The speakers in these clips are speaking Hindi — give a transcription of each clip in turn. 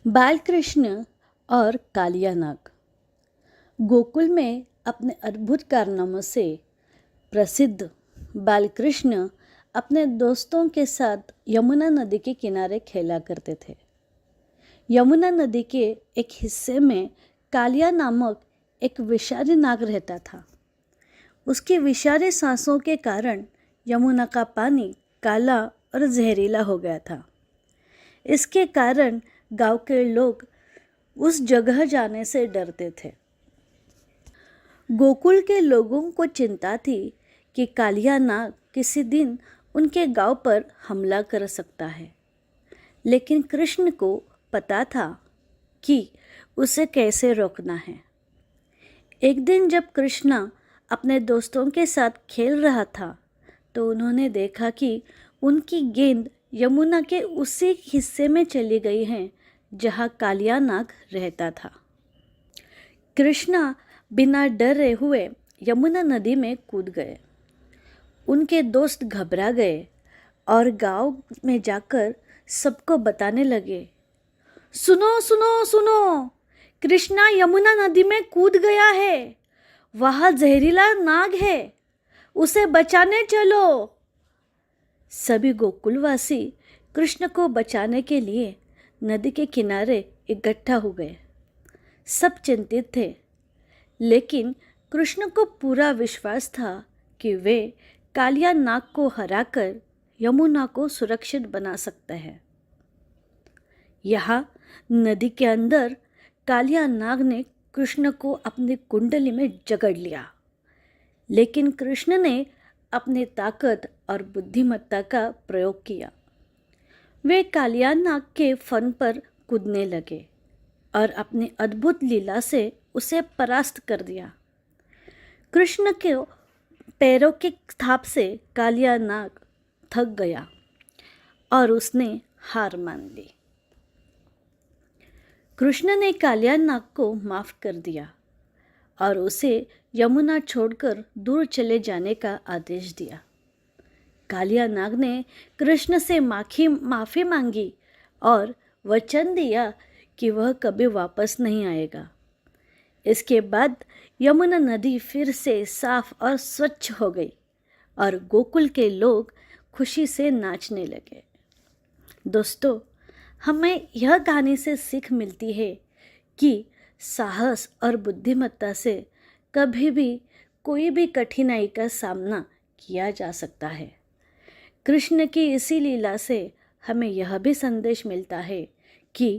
बालकृष्ण और कालिया नाग। गोकुल में अपने अद्भुत कारनामों से प्रसिद्ध बालकृष्ण अपने दोस्तों के साथ यमुना नदी के किनारे खेला करते थे। यमुना नदी के एक हिस्से में कालिया नामक एक विषारी नाग रहता था। उसकी विषारी सांसों के कारण यमुना का पानी काला और जहरीला हो गया था। इसके कारण गांव के लोग उस जगह जाने से डरते थे। गोकुल के लोगों को चिंता थी कि कालिया नाग किसी दिन उनके गांव पर हमला कर सकता है, लेकिन कृष्ण को पता था कि उसे कैसे रोकना है। एक दिन जब कृष्णा अपने दोस्तों के साथ खेल रहा था तो उन्होंने देखा कि उनकी गेंद यमुना के उसी हिस्से में चली गई है जहाँ कालिया नाग रहता था। कृष्णा बिना डरे हुए यमुना नदी में कूद गए। उनके दोस्त घबरा गए और गांव में जाकर सबको बताने लगे, सुनो सुनो सुनो, कृष्णा यमुना नदी में कूद गया है, वहाँ जहरीला नाग है, उसे बचाने चलो। सभी गोकुलवासी कृष्ण को बचाने के लिए नदी के किनारे इकट्ठा हो गए। सब चिंतित थे, लेकिन कृष्ण को पूरा विश्वास था कि वे कालिया नाग को हराकर यमुना को सुरक्षित बना सकते हैं। यहाँ नदी के अंदर कालिया नाग ने कृष्ण को अपनी कुंडली में जकड़ लिया, लेकिन कृष्ण ने अपनी ताकत और बुद्धिमत्ता का प्रयोग किया। वे कालिया नाग के फन पर कूदने लगे और अपनी अद्भुत लीला से उसे परास्त कर दिया। कृष्ण के पैरों के थाप से कालिया नाग थक गया और उसने हार मान ली। कृष्ण ने कालिया नाग को माफ कर दिया और उसे यमुना छोड़कर दूर चले जाने का आदेश दिया। कालिया नाग ने कृष्ण से माफ़ी मांगी और वचन दिया कि वह कभी वापस नहीं आएगा। इसके बाद यमुना नदी फिर से साफ और स्वच्छ हो गई और गोकुल के लोग खुशी से नाचने लगे। दोस्तों, हमें यह कहानी से सीख मिलती है कि साहस और बुद्धिमत्ता से कभी भी कोई भी कठिनाई का सामना किया जा सकता है। कृष्ण की इसी लीला से हमें यह भी संदेश मिलता है कि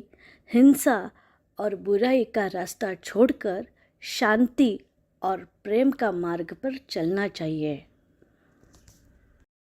हिंसा और बुराई का रास्ता छोड़कर शांति और प्रेम का मार्ग पर चलना चाहिए।